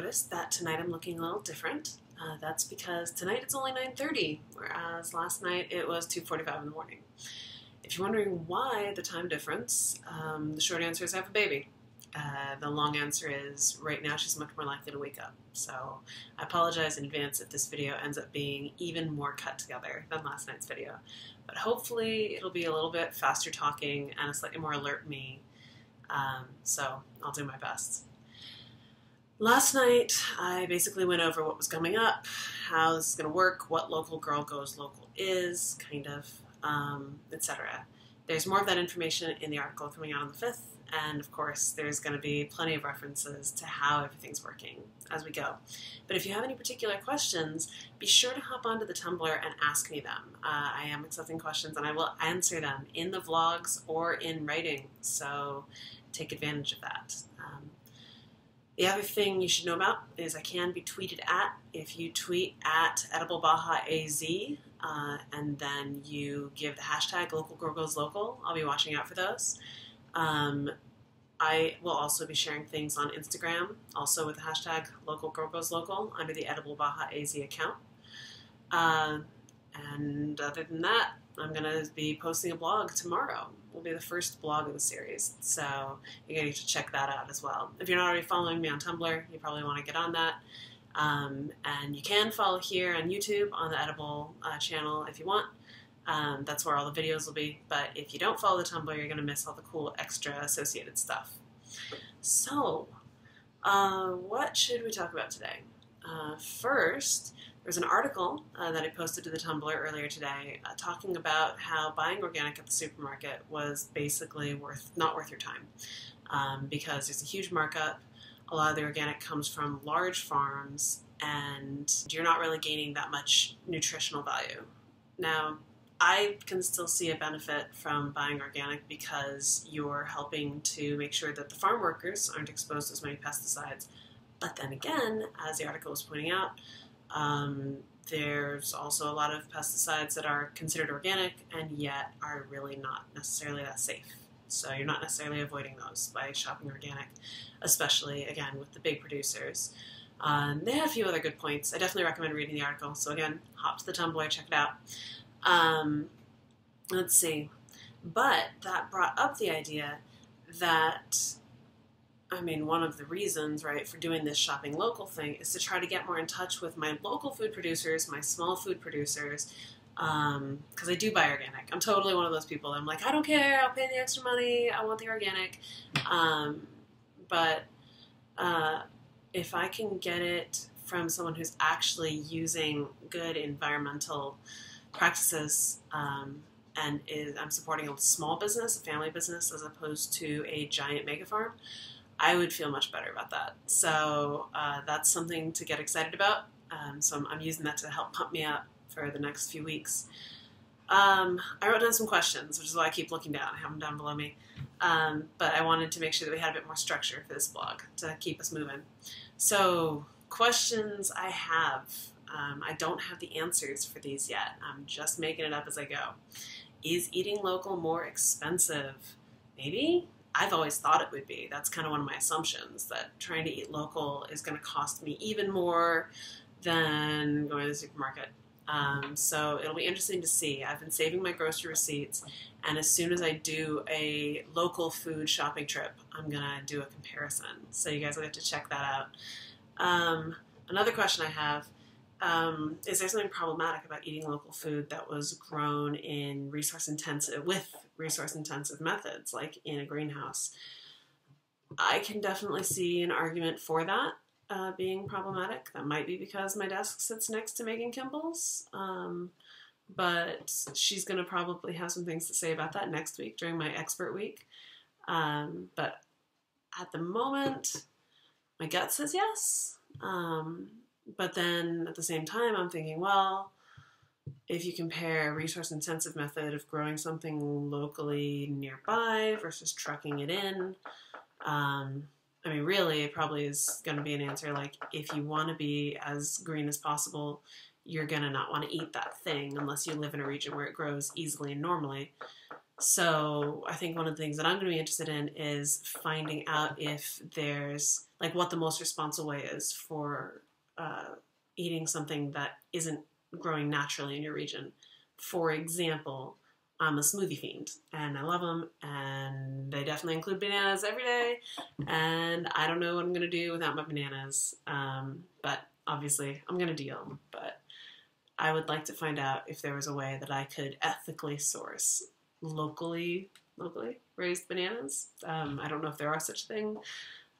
noticed that tonight I'm looking a little different. That's because tonight it's only 9:30, whereas last night it was 2:45 in the morning. If you're wondering why the time difference, the short answer is I have a baby. The long answer is right now she's much more likely to wake up. So I apologize in advance if this video ends up being even more cut together than last night's video. But hopefully it'll be a little bit faster talking and a slightly more alert me. So I'll do my best. Last night, I basically went over what was coming up, how this is going to work, what Local Girl Goes Local is, kind of, etc. There's more of that information in the article coming out on the 5th, and of course there's going to be plenty of references to how everything's working as we go. But if you have any particular questions, be sure to hop onto the Tumblr and ask me them. I am accepting questions and I will answer them in the vlogs or in writing, so take advantage of that. The other thing you should know about is I can be tweeted at. If you tweet at EdibleBajaAZ and then you give the hashtag localgirlgoeslocal, I'll be watching out for those. I will also be sharing things on Instagram, also with the hashtag localgirlgoeslocal under the EdibleBajaAZ account. And other than that, I'm going to be posting a blog tomorrow. Will be the first blog of the series, so you're going to get to check that out as well. If you're not already following me on Tumblr, you probably want to get on that. And you can follow here on YouTube on the Edible channel if you want. That's where all the videos will be. But if you don't follow the Tumblr, you're going to miss all the cool extra associated stuff. So, what should we talk about today? First, there was an article that I posted to the Tumblr earlier today talking about how buying organic at the supermarket was basically not worth your time because there's a huge markup. A lot of the organic comes from large farms and you're not really gaining that much nutritional value. Now, I can still see a benefit from buying organic because you're helping to make sure that the farm workers aren't exposed to as many pesticides. But then again, as the article was pointing out, there's also a lot of pesticides that are considered organic and yet are really not necessarily that safe. So you're not necessarily avoiding those by shopping organic, especially, again, with the big producers. They have a few other good points. I definitely recommend reading the article. So again, hop to the Tumblr, check it out. Let's see. But that brought up the idea that one of the reasons, right, for doing this shopping local thing is to try to get more in touch with my local food producers, my small food producers, because I do buy organic. I'm totally one of those people. I'm like, I don't care, I'll pay the extra money, I want the organic. But if I can get it from someone who's actually using good environmental practices and I'm supporting a small business, a family business, as opposed to a giant mega farm, I would feel much better about that. So that's something to get excited about. So I'm using that to help pump me up for the next few weeks. I wrote down some questions, which is why I keep looking down. I have them down below me. But I wanted to make sure that we had a bit more structure for this blog to keep us moving. So questions I have. I don't have the answers for these yet. I'm just making it up as I go. Is eating local more expensive? Maybe? I've always thought it would be. That's kind of one of my assumptions, that trying to eat local is going to cost me even more than going to the supermarket. So it'll be interesting to see. I've been saving my grocery receipts, and as soon as I do a local food shopping trip, I'm going to do a comparison. So you guys will get to check that out. Another question I have, is there something problematic about eating local food that was grown in resource-intensive methods, like in a greenhouse? I can definitely see an argument for that being problematic. That might be because my desk sits next to Megan Kimball's, but she's going to probably have some things to say about that next week during my expert week. But at the moment, my gut says yes. But then at the same time, I'm thinking, well, if you compare a resource-intensive method of growing something locally nearby versus trucking it in, really, it probably is going to be an answer like, if you want to be as green as possible, you're going to not want to eat that thing unless you live in a region where it grows easily and normally. So I think one of the things that I'm going to be interested in is finding out if there's, like, what the most responsible way is for eating something that isn't growing naturally in your region. For example, I'm a smoothie fiend, and I love them, and they definitely include bananas every day, and I don't know what I'm going to do without my bananas, but obviously I'm going to deal, but I would like to find out if there was a way that I could ethically source locally raised bananas. I don't know if there are such a thing,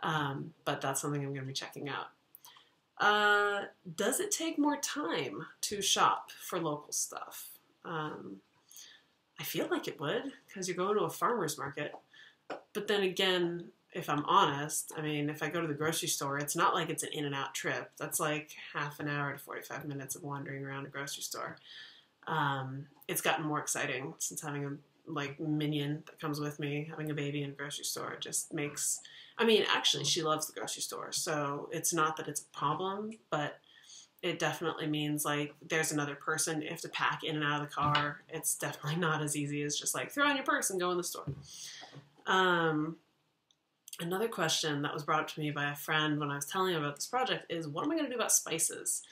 but that's something I'm going to be checking out. Does it take more time to shop for local stuff? I feel like it would, because you're going to a farmer's market. But then again, if I'm honest, I mean, if I go to the grocery store, it's not like it's an in and out trip. That's like half an hour to 45 minutes of wandering around a grocery store. It's gotten more exciting since having a minion that comes with me. Having a baby in a grocery store just makes, I mean, actually she loves the grocery store, so it's not that it's a problem, but it definitely means like there's another person you have to pack in and out of the car. It's definitely not as easy as just like throw in your purse and go in the store. Another question that was brought up to me by a friend when I was telling him about this project is, what am I going to do about spices?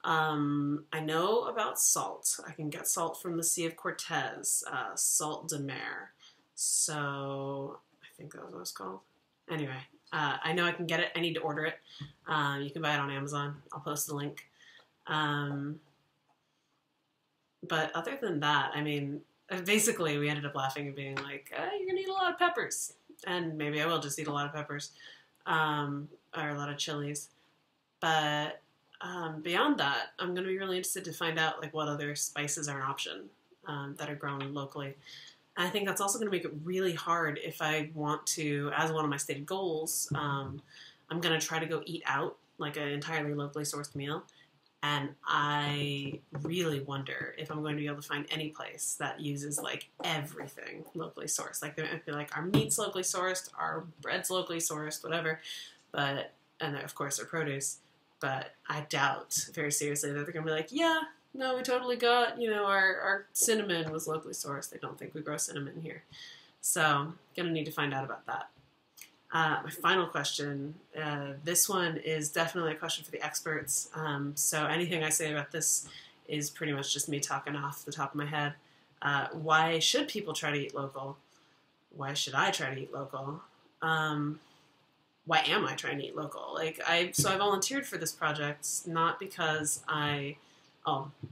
I know about salt. I can get salt from the Sea of Cortez, salt de mer. So I think that was what it's called. Anyway, I know I can get it. I need to order it. You can buy it on Amazon. I'll post the link. But other than that, I mean, basically we ended up laughing and being like, you're going to eat a lot of peppers. And maybe I will just eat a lot of peppers, or a lot of chilies. But beyond that, I'm going to be really interested to find out like what other spices are an option that are grown locally. And I think that's also going to make it really hard if I want to, as one of my stated goals, I'm going to try to go eat out like an entirely locally sourced meal. And I really wonder if I'm going to be able to find any place that uses like everything locally sourced. Like there might be like our meat's locally sourced, our bread's locally sourced, whatever. But, and of course our produce. But I doubt very seriously that they're going to be like, yeah, no, we totally got, our cinnamon was locally sourced. They don't think we grow cinnamon here. So I'm going to need to find out about that. My final question, this one is definitely a question for the experts. So anything I say about this is pretty much just me talking off the top of my head. Why should people try to eat local? Why should I try to eat local? Why am I trying to eat local? So I volunteered for this project, not because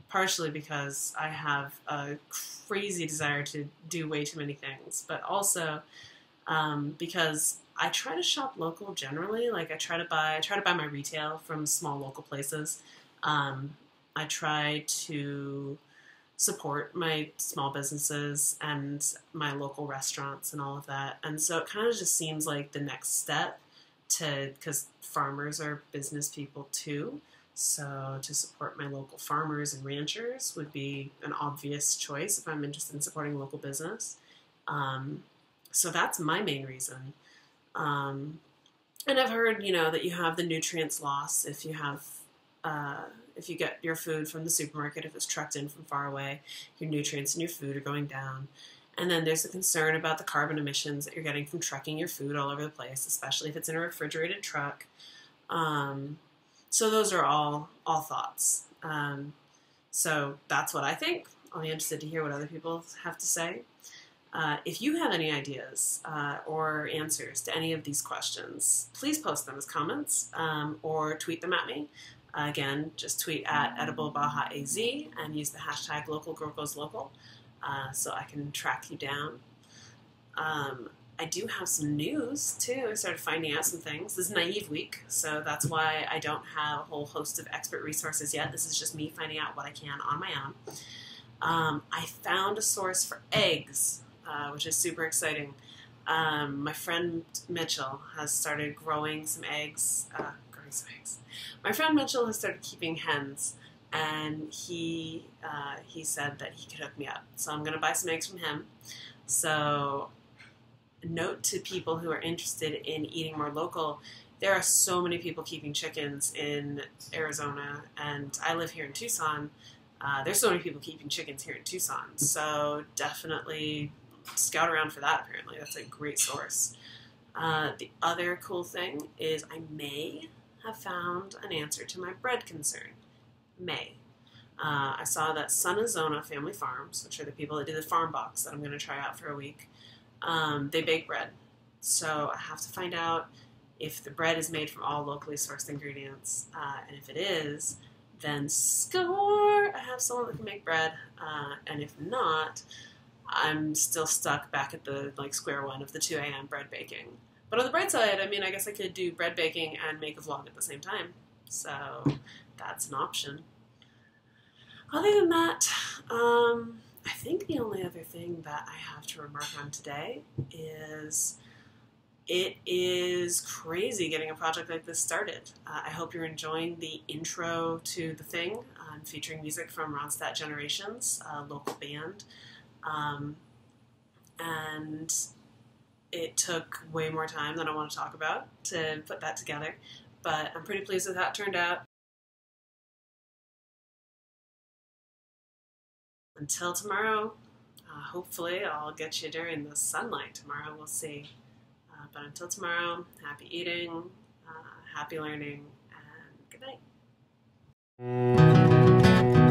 partially because I have a crazy desire to do way too many things, but also because I try to shop local generally. Like I try to buy my retail from small local places. I try to support my small businesses and my local restaurants and all of that. And so it kind of just seems like the next step because farmers are business people too. So to support my local farmers and ranchers would be an obvious choice if I'm interested in supporting local business. So that's my main reason. And I've heard, that you have the nutrients loss if you get your food from the supermarket, if it's trucked in from far away, your nutrients in your food are going down. And then there's a concern about the carbon emissions that you're getting from trucking your food all over the place, especially if it's in a refrigerated truck. So those are all thoughts. So that's what I think. I'll be interested to hear what other people have to say. If you have any ideas or answers to any of these questions, please post them as comments or tweet them at me. Again, just tweet at EdibleBajaAZ and use the hashtag localgirlgoeslocal so I can track you down. I do have some news, too. I started finding out some things. This is Naive Week, so that's why I don't have a whole host of expert resources yet. This is just me finding out what I can on my own. I found a source for eggs, which is super exciting. My friend Mitchell has started growing some eggs. My friend Mitchell has started keeping hens, and he said that he could hook me up. So I'm going to buy some eggs from him. So note to people who are interested in eating more local, there are so many people keeping chickens in Arizona, and I live here in Tucson. There's so many people keeping chickens here in Tucson. So definitely scout around for that, apparently. That's a great source. The other cool thing is I may have found an answer to my bread concern. May. I saw that Sunazona Family Farms, which are the people that do the farm box that I'm going to try out for a week, they bake bread. So I have to find out if the bread is made from all locally sourced ingredients. And if it is, then score! I have someone that can make bread. And if not, I'm still stuck back at the square one of the 2 a.m. bread baking. But on the bright side, I mean, I guess I could do bread baking and make a vlog at the same time. So that's an option. Other than that, I think the only other thing that I have to remark on today is it is crazy getting a project like this started. I hope you're enjoying the intro to the thing, featuring music from Ronstadt Generations, a local band. And it took way more time than I want to talk about to put that together, but I'm pretty pleased with how it turned out. Until tomorrow, hopefully I'll get you during the sunlight tomorrow, we'll see. But until tomorrow, happy eating, happy learning, and good night.